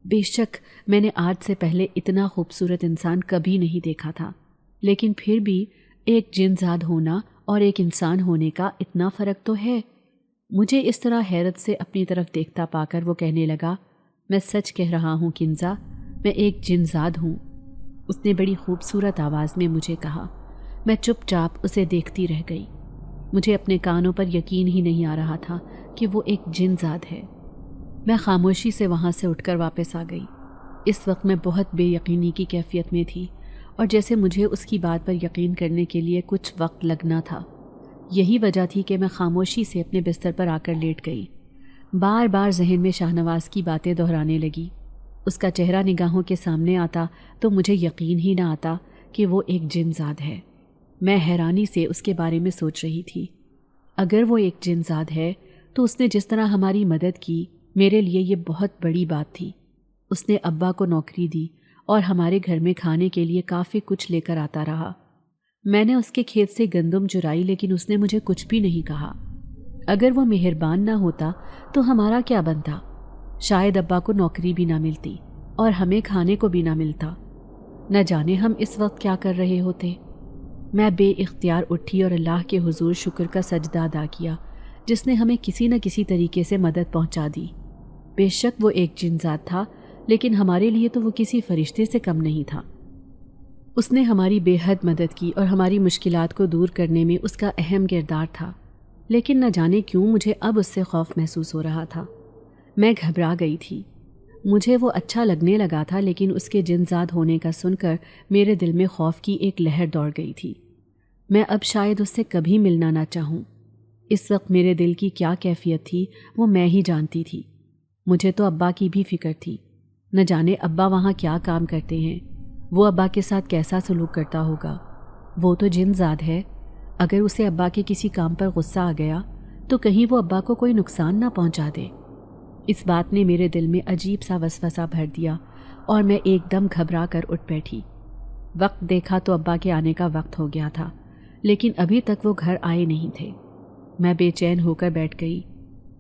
بے شک میں نے آج سے پہلے اتنا خوبصورت انسان کبھی نہیں دیکھا تھا، لیکن پھر بھی ایک جن زاد ہونا اور ایک انسان ہونے کا اتنا فرق تو ہے۔ مجھے اس طرح حیرت سے اپنی طرف دیکھتا پا کر وہ کہنے لگا، میں سچ کہہ رہا ہوں کنزا، میں ایک جن زاد ہوں۔ اس نے بڑی خوبصورت آواز میں مجھے کہا۔ میں چپ چاپ اسے دیکھتی رہ گئی۔ مجھے اپنے کانوں پر یقین ہی نہیں آ رہا تھا کہ وہ ایک جن زاد ہے۔ میں خاموشی سے وہاں سے اٹھ کر واپس آ گئی۔ اس وقت میں بہت بے یقینی کی کیفیت میں تھی اور جیسے مجھے اس کی بات پر یقین کرنے کے لیے کچھ وقت لگنا تھا۔ یہی وجہ تھی کہ میں خاموشی سے اپنے بستر پر آ کر لیٹ گئی۔ بار بار ذہن میں شاہ نواز کی باتیں دہرانے لگی۔ اس کا چہرہ نگاہوں کے سامنے آتا تو مجھے یقین ہی نہ آتا کہ وہ ایک جن زاد ہے۔ میں حیرانی سے اس کے بارے میں سوچ رہی تھی۔ اگر وہ ایک جن زاد ہے تو اس نے جس طرح ہماری مدد کی، میرے لیے یہ بہت بڑی بات تھی۔ اس نے ابا کو نوکری دی اور ہمارے گھر میں کھانے کے لیے کافی کچھ لے کر آتا رہا۔ میں نے اس کے کھیت سے گندم چرائی لیکن اس نے مجھے کچھ بھی نہیں کہا۔ اگر وہ مہربان نہ ہوتا تو ہمارا کیا بنتا؟ شاید ابا کو نوکری بھی نہ ملتی اور ہمیں کھانے کو بھی نہ ملتا۔ نہ جانے ہم اس وقت کیا کر رہے ہوتے۔ میں بے اختیار اٹھی اور اللہ کے حضور شکر کا سجدہ ادا کیا جس نے ہمیں کسی نہ کسی طریقے سے مدد پہنچا دی۔ بے شک وہ ایک جن ذات تھا لیکن ہمارے لیے تو وہ کسی فرشتے سے کم نہیں تھا۔ اس نے ہماری بے حد مدد کی اور ہماری مشکلات کو دور کرنے میں اس کا اہم کردار تھا، لیکن نہ جانے کیوں مجھے اب اس سے خوف محسوس ہو رہا تھا۔ میں گھبرا گئی تھی۔ مجھے وہ اچھا لگنے لگا تھا لیکن اس کے جنزاد ہونے کا سن کر میرے دل میں خوف کی ایک لہر دوڑ گئی تھی۔ میں اب شاید اس سے کبھی ملنا نہ چاہوں۔ اس وقت میرے دل کی کیا کیفیت تھی وہ میں ہی جانتی تھی۔ مجھے تو ابا کی بھی فکر تھی۔ نہ جانے ابا وہاں کیا کام کرتے ہیں، وہ ابا کے ساتھ کیسا سلوک کرتا ہوگا۔ وہ تو جن زاد ہے، اگر اسے ابا کے کسی کام پر غصہ آ گیا تو کہیں وہ ابا کو کوئی نقصان نہ پہنچا دے۔ اس بات نے میرے دل میں عجیب سا وسوسہ بھر دیا اور میں ایک دم گھبرا کر اٹھ بیٹھی۔ وقت دیکھا تو ابا کے آنے کا وقت ہو گیا تھا، لیکن ابھی تک وہ گھر آئے نہیں تھے۔ میں بے چین ہو کر بیٹھ گئی۔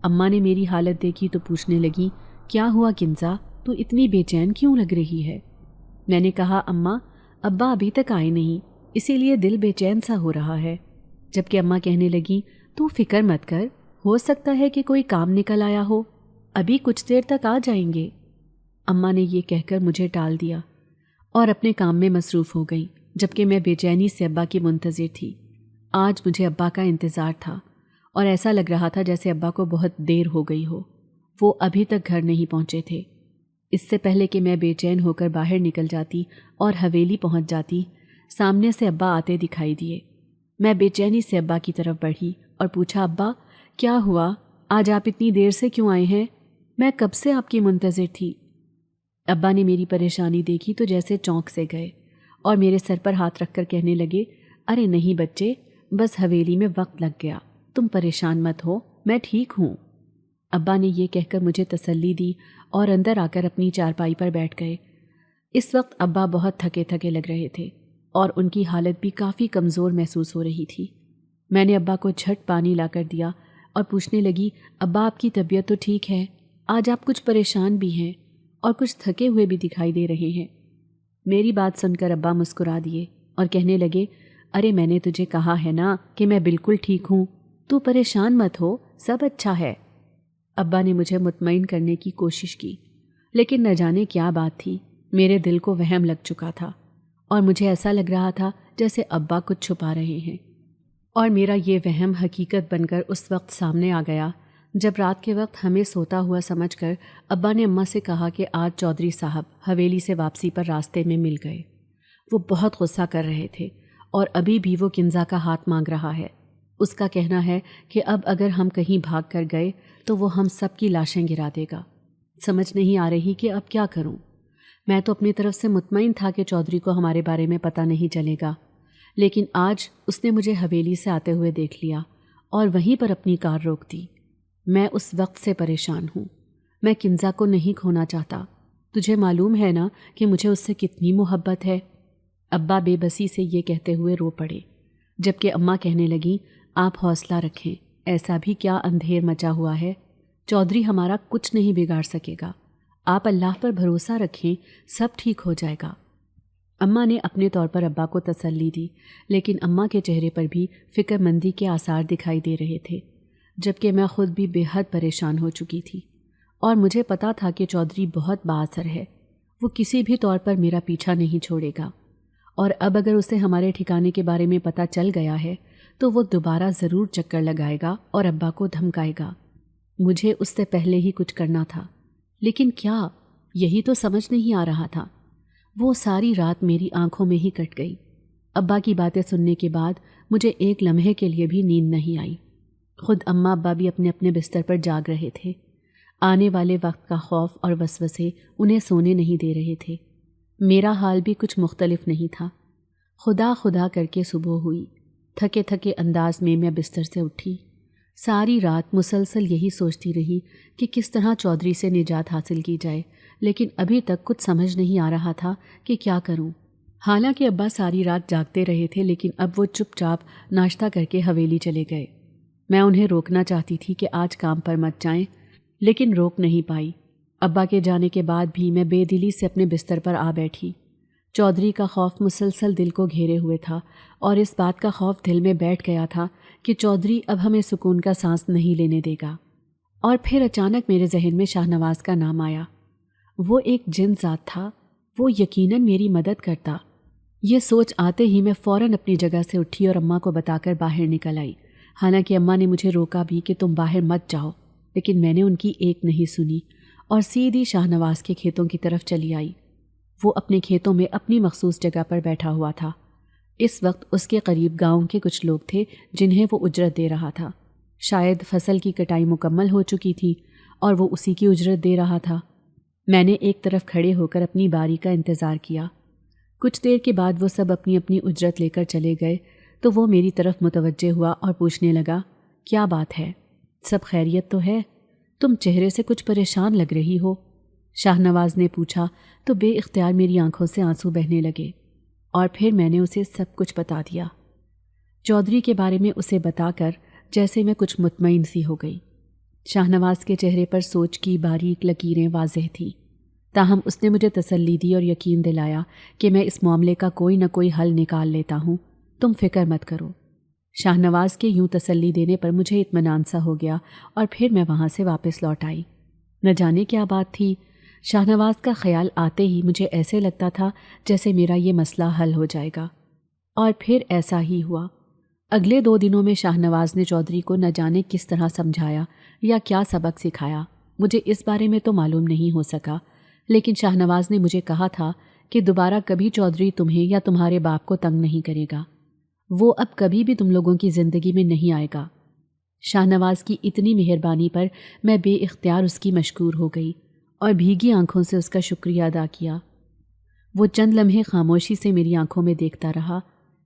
اماں نے میری حالت دیکھی تو پوچھنے لگی، کیا ہوا کنزا، تو اتنی بے چین کیوں لگ رہی ہے؟ میں نے کہا، اماں ابا ابھی تک آئے نہیں، اسی لیے دل بے چین سا ہو رہا ہے۔ جبکہ اماں کہنے لگی، تو فکر مت کر، ہو سکتا ہے کہ کوئی کام نکل آیا ہو، ابھی کچھ دیر تک آ جائیں گے۔ اماں نے یہ کہہ کر مجھے ٹال دیا اور اپنے کام میں مصروف ہو گئی، جبکہ میں بے چینی سے ابا کی منتظر تھی۔ آج مجھے ابا کا انتظار تھا اور ایسا لگ رہا تھا جیسے ابا کو بہت دیر ہو گئی ہو، وہ ابھی تک گھر نہیں پہنچے تھے۔ اس سے پہلے کہ میں بے چین ہو کر باہر نکل جاتی اور حویلی پہنچ جاتی، سامنے سے ابا آتے دکھائی دیے۔ میں بے چینی سے ابا کی طرف بڑھی اور پوچھا، ابا کیا ہوا، آج آپ اتنی دیر سے کیوں آئے ہیں؟ میں کب سے آپ کی منتظر تھی۔ ابا نے میری پریشانی دیکھی تو جیسے چونک سے گئے اور میرے سر پر ہاتھ رکھ کر کہنے لگے، ارے نہیں بچے، بس حویلی میں وقت لگ گیا، تم پریشان مت ہو، میں ٹھیک ہوں۔ ابا نے یہ کہہ کر مجھے تسلی دی اور اندر آ کر اپنی چارپائی پر بیٹھ گئے۔ اس وقت ابا بہت تھکے تھکے لگ رہے تھے اور ان کی حالت بھی کافی کمزور محسوس ہو رہی تھی۔ میں نے ابا کو جھٹ پانی لا کر دیا اور پوچھنے لگی، ابا آپ کی طبیعت تو ٹھیک ہے؟ آج آپ کچھ پریشان بھی ہیں اور کچھ تھکے ہوئے بھی دکھائی دے رہے ہیں۔ میری بات سن کر ابا مسکرا دیے اور کہنے لگے، ارے میں نے تجھے کہا ہے نا کہ میں بالکل ٹھیک ہوں، تو پریشان مت ہو، سب اچھا ہے۔ ابا نے مجھے مطمئن کرنے کی کوشش کی، لیکن نہ جانے کیا بات تھی، میرے دل کو وہم لگ چکا تھا اور مجھے ایسا لگ رہا تھا جیسے ابا کچھ چھپا رہے ہیں۔ اور میرا یہ وہم حقیقت بن کر اس وقت سامنے آ گیا جب رات کے وقت ہمیں سوتا ہوا سمجھ کر ابا نے اماں سے کہا کہ آج چودھری صاحب حویلی سے واپسی پر راستے میں مل گئے۔ وہ بہت غصہ کر رہے تھے اور ابھی بھی وہ کنزا کا ہاتھ مانگ رہا ہے۔ اس کا کہنا ہے کہ اب اگر ہم کہیں بھاگ کر گئے تو وہ ہم سب کی لاشیں گرا دے گا۔ سمجھ نہیں آ رہی کہ اب کیا کروں۔ میں تو اپنی طرف سے مطمئن تھا کہ چودھری کو ہمارے بارے میں پتہ نہیں چلے گا، لیکن آج اس نے مجھے حویلی سے آتے ہوئے دیکھ لیا اور وہیں پر اپنی کار روک دی۔ میں اس وقت سے پریشان ہوں۔ میں کنزا کو نہیں کھونا چاہتا۔ تجھے معلوم ہے نا کہ مجھے اس سے کتنی محبت ہے۔ ابا بے بسی سے یہ کہتے ہوئے رو پڑے، جبکہ اماں کہنے لگیں، آپ حوصلہ رکھیں، ایسا بھی کیا اندھیر مچا ہوا ہے، چودھری ہمارا کچھ نہیں بگاڑ سکے گا، آپ اللہ پر بھروسہ رکھیں، سب ٹھیک ہو جائے گا۔ اماں نے اپنے طور پر ابا کو تسلی دی، لیکن اماں کے چہرے پر بھی فکر مندی کے آثار دکھائی دے رہے تھے، جبکہ میں خود بھی بے حد پریشان ہو چکی تھی اور مجھے پتا تھا کہ چودھری بہت بااثر ہے، وہ کسی بھی طور پر میرا پیچھا نہیں چھوڑے گا، اور اب اگر اسے ہمارے ٹھکانے کے بارے میں پتہ چل گیا ہے تو وہ دوبارہ ضرور چکر لگائے گا اور ابا کو دھمکائے گا۔ مجھے اس سے پہلے ہی کچھ کرنا تھا، لیکن کیا، یہی تو سمجھ نہیں آ رہا تھا۔ وہ ساری رات میری آنکھوں میں ہی کٹ گئی۔ ابا کی باتیں سننے کے بعد مجھے ایک لمحے کے لیے بھی نیند نہیں آئی۔ خود اماں ابا بھی اپنے اپنے بستر پر جاگ رہے تھے۔ آنے والے وقت کا خوف اور وسوسے انہیں سونے نہیں دے رہے تھے۔ میرا حال بھی کچھ مختلف نہیں تھا۔ خدا خدا کر کے صبح ہوئی۔ تھکے تھکے انداز میں بستر سے اٹھی۔ ساری رات مسلسل یہی سوچتی رہی کہ کس طرح چودھری سے نجات حاصل کی جائے، لیکن ابھی تک کچھ سمجھ نہیں آ رہا تھا کہ کیا کروں۔ حالانکہ ابا ساری رات جاگتے رہے تھے، لیکن اب وہ چپ چاپ ناشتہ کر کے حویلی چلے گئے۔ میں انہیں روکنا چاہتی تھی کہ آج کام پر مت جائیں، لیکن روک نہیں پائی۔ ابا کے جانے کے بعد بھی میں بے دلی سے اپنے بستر پر آ بیٹھی۔ چودھری کا خوف مسلسل دل کو گھیرے ہوئے تھا، اور اس بات کا خوف دل میں بیٹھ گیا تھا کہ چودھری اب ہمیں سکون کا سانس نہیں لینے دے گا۔ اور پھر اچانک میرے ذہن میں شاہ نواز کا نام آیا۔ وہ ایک جن ذات تھا، وہ یقیناً میری مدد کرتا۔ یہ سوچ آتے ہی میں فوراً اپنی جگہ سے اٹھی اور اماں کو بتا کر باہر نکل آئی۔ حالانکہ اماں نے مجھے روکا بھی کہ تم باہر مت جاؤ، لیکن میں نے ان کی ایک نہیں سنی اور سیدھی شاہ نواز کے کھیتوں کی طرف چلی آئی۔ وہ اپنے کھیتوں میں اپنی مخصوص جگہ پر بیٹھا ہوا تھا۔ اس وقت اس کے قریب گاؤں کے کچھ لوگ تھے جنہیں وہ اجرت دے رہا تھا۔ شاید فصل کی کٹائی مکمل ہو چکی تھی اور وہ اسی کی اجرت دے رہا تھا۔ میں نے ایک طرف کھڑے ہو کر اپنی باری کا انتظار کیا۔ کچھ دیر کے بعد وہ سب اپنی اپنی اجرت لے کر چلے گئے تو وہ میری طرف متوجہ ہوا اور پوچھنے لگا، کیا بات ہے؟ سب خیریت تو ہے؟ تم چہرے سے کچھ پریشان لگ رہی ہو۔ شاہ نواز نے پوچھا تو بے اختیار میری آنکھوں سے آنسو بہنے لگے، اور پھر میں نے اسے سب کچھ بتا دیا۔ چودھری کے بارے میں اسے بتا کر جیسے میں کچھ مطمئن سی ہو گئی۔ شاہ نواز کے چہرے پر سوچ کی باریک لکیریں واضح تھیں، تاہم اس نے مجھے تسلی دی اور یقین دلایا کہ میں اس معاملے کا کوئی نہ کوئی حل نکال لیتا ہوں، تم فکر مت کرو۔ شاہ نواز کے یوں تسلی دینے پر مجھے اطمینان سا ہو گیا اور پھر میں وہاں سے واپس لوٹ آئی۔ نہ جانے کیا بات تھی، شاہ نواز کا خیال آتے ہی مجھے ایسے لگتا تھا جیسے میرا یہ مسئلہ حل ہو جائے گا، اور پھر ایسا ہی ہوا۔ اگلے 2 دنوں میں شاہ نواز نے چودھری کو نہ جانے کس طرح سمجھایا یا کیا سبق سکھایا، مجھے اس بارے میں تو معلوم نہیں ہو سکا، لیکن شاہ نواز نے مجھے کہا تھا کہ دوبارہ کبھی چودھری تمہیں یا تمہارے باپ کو تنگ نہیں کرے گا، وہ اب کبھی بھی تم لوگوں کی زندگی میں نہیں آئے گا۔ شاہ نواز کی اتنی مہربانی پر میں بے اختیار اس کی مشکور ہو گئی اور بھیگی آنکھوں سے اس کا شکریہ ادا کیا۔ وہ چند لمحے خاموشی سے میری آنکھوں میں دیکھتا رہا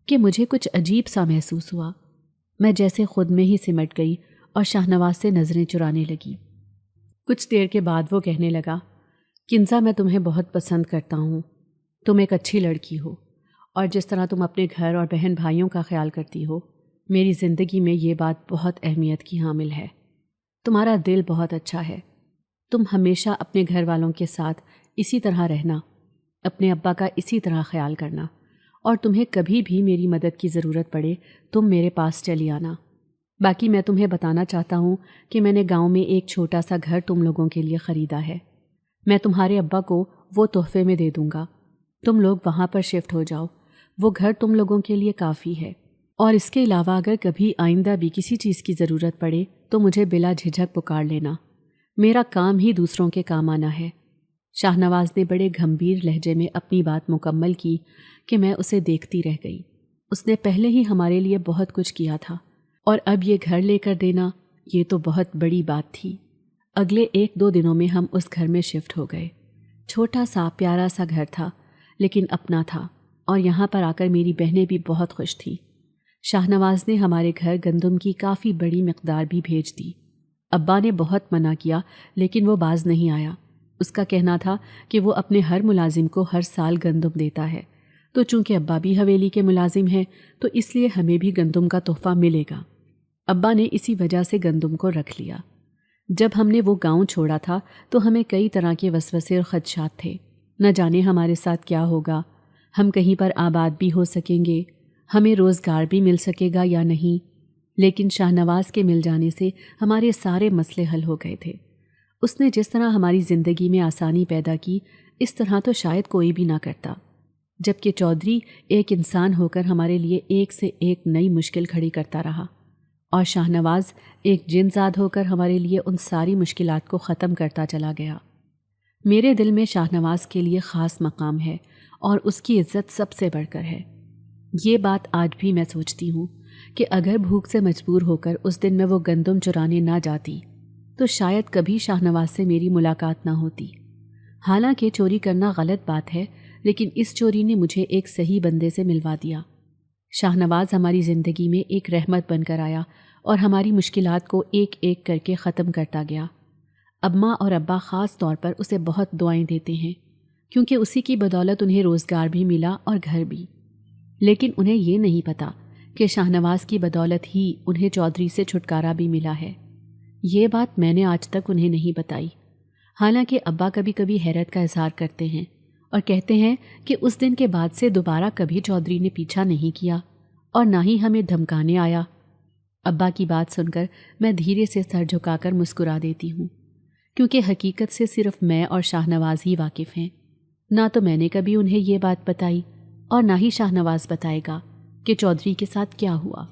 کہ مجھے کچھ عجیب سا محسوس ہوا۔ میں جیسے خود میں ہی سمٹ گئی اور شاہ نواز سے نظریں چرانے لگی۔ کچھ دیر کے بعد وہ کہنے لگا، کنزا میں تمہیں بہت پسند کرتا ہوں، تم ایک اچھی لڑکی ہو، اور جس طرح تم اپنے گھر اور بہن بھائیوں کا خیال کرتی ہو، میری زندگی میں یہ بات بہت اہمیت کی حامل ہے۔ تمہارا دل بہت اچھا ہے، تم ہمیشہ اپنے گھر والوں کے ساتھ اسی طرح رہنا، اپنے ابا کا اسی طرح خیال کرنا، اور تمہیں کبھی بھی میری مدد کی ضرورت پڑے تم میرے پاس چلی آنا۔ باقی میں تمہیں بتانا چاہتا ہوں کہ میں نے گاؤں میں ایک چھوٹا سا گھر تم لوگوں کے لیے خریدا ہے۔ میں تمہارے ابا کو وہ تحفے میں دے دوں گا، تم لوگ وہاں پر شفٹ ہو جاؤ، وہ گھر تم لوگوں کے لیے کافی ہے، اور اس کے علاوہ اگر کبھی آئندہ بھی کسی چیز کی ضرورت پڑے تو مجھے بلا جھجھک پکار لینا، میرا کام ہی دوسروں کے کام آنا ہے۔ شاہ نواز نے بڑے گھمبیر لہجے میں اپنی بات مکمل کی کہ میں اسے دیکھتی رہ گئی۔ اس نے پہلے ہی ہمارے لیے بہت کچھ کیا تھا، اور اب یہ گھر لے کر دینا، یہ تو بہت بڑی بات تھی۔ اگلے 1-2 دنوں میں ہم اس گھر میں شفٹ ہو گئے۔ چھوٹا سا پیارا سا گھر تھا، لیکن اپنا تھا، اور یہاں پر آ کر میری بہنیں بھی بہت خوش تھیں۔ شاہ نواز نے ہمارے گھر گندم کی کافی بڑی مقدار بھی بھیج دی۔ ابا نے بہت منع کیا، لیکن وہ باز نہیں آیا۔ اس کا کہنا تھا کہ وہ اپنے ہر ملازم کو ہر سال گندم دیتا ہے، تو چونکہ ابا بھی حویلی کے ملازم ہیں تو اس لیے ہمیں بھی گندم کا تحفہ ملے گا۔ ابا نے اسی وجہ سے گندم کو رکھ لیا۔ جب ہم نے وہ گاؤں چھوڑا تھا تو ہمیں کئی طرح کے وسوسے اور خدشات تھے، نہ جانے ہمارے ساتھ کیا ہوگا، ہم کہیں پر آباد بھی ہو سکیں گے، ہمیں روزگار بھی مل سکے گا یا نہیں۔ لیکن شاہ نواز کے مل جانے سے ہمارے سارے مسئلے حل ہو گئے تھے۔ اس نے جس طرح ہماری زندگی میں آسانی پیدا کی، اس طرح تو شاید کوئی بھی نہ کرتا۔ جبکہ چودھری ایک انسان ہو کر ہمارے لیے ایک سے ایک نئی مشکل کھڑی کرتا رہا، اور شاہ نواز ایک جن زاد ہو کر ہمارے لیے ان ساری مشکلات کو ختم کرتا چلا گیا۔ میرے دل میں شاہ نواز کے لیے خاص مقام ہے، اور اس کی عزت سب سے بڑھ کر ہے۔ یہ بات آج بھی میں سوچتی ہوں کہ اگر بھوک سے مجبور ہو کر اس دن میں وہ گندم چرانے نہ جاتی تو شاید کبھی شاہ نواز سے میری ملاقات نہ ہوتی۔ حالانکہ چوری کرنا غلط بات ہے، لیکن اس چوری نے مجھے ایک صحیح بندے سے ملوا دیا۔ شاہ نواز ہماری زندگی میں ایک رحمت بن کر آیا اور ہماری مشکلات کو ایک ایک کر کے ختم کرتا گیا۔ اماں اور ابا خاص طور پر اسے بہت دعائیں دیتے ہیں کیونکہ اسی کی بدولت انہیں روزگار بھی ملا اور گھر بھی۔ لیکن انہیں یہ نہیں پتا کہ شاہ نواز کی بدولت ہی انہیں چودھری سے چھٹکارا بھی ملا ہے۔ یہ بات میں نے آج تک انہیں نہیں بتائی، حالانکہ ابا کبھی کبھی حیرت کا اظہار کرتے ہیں اور کہتے ہیں کہ اس دن کے بعد سے دوبارہ کبھی چودھری نے پیچھا نہیں کیا اور نہ ہی ہمیں دھمکانے آیا۔ ابا کی بات سن کر میں دھیرے سے سر جھکا کر مسکرا دیتی ہوں، کیونکہ حقیقت سے صرف میں اور شاہ نواز ہی واقف ہیں۔ نہ تو میں نے کبھی انہیں یہ بات بتائی اور نہ ہی شاہ نواز بتائے گا کہ چودھری کے ساتھ کیا ہوا۔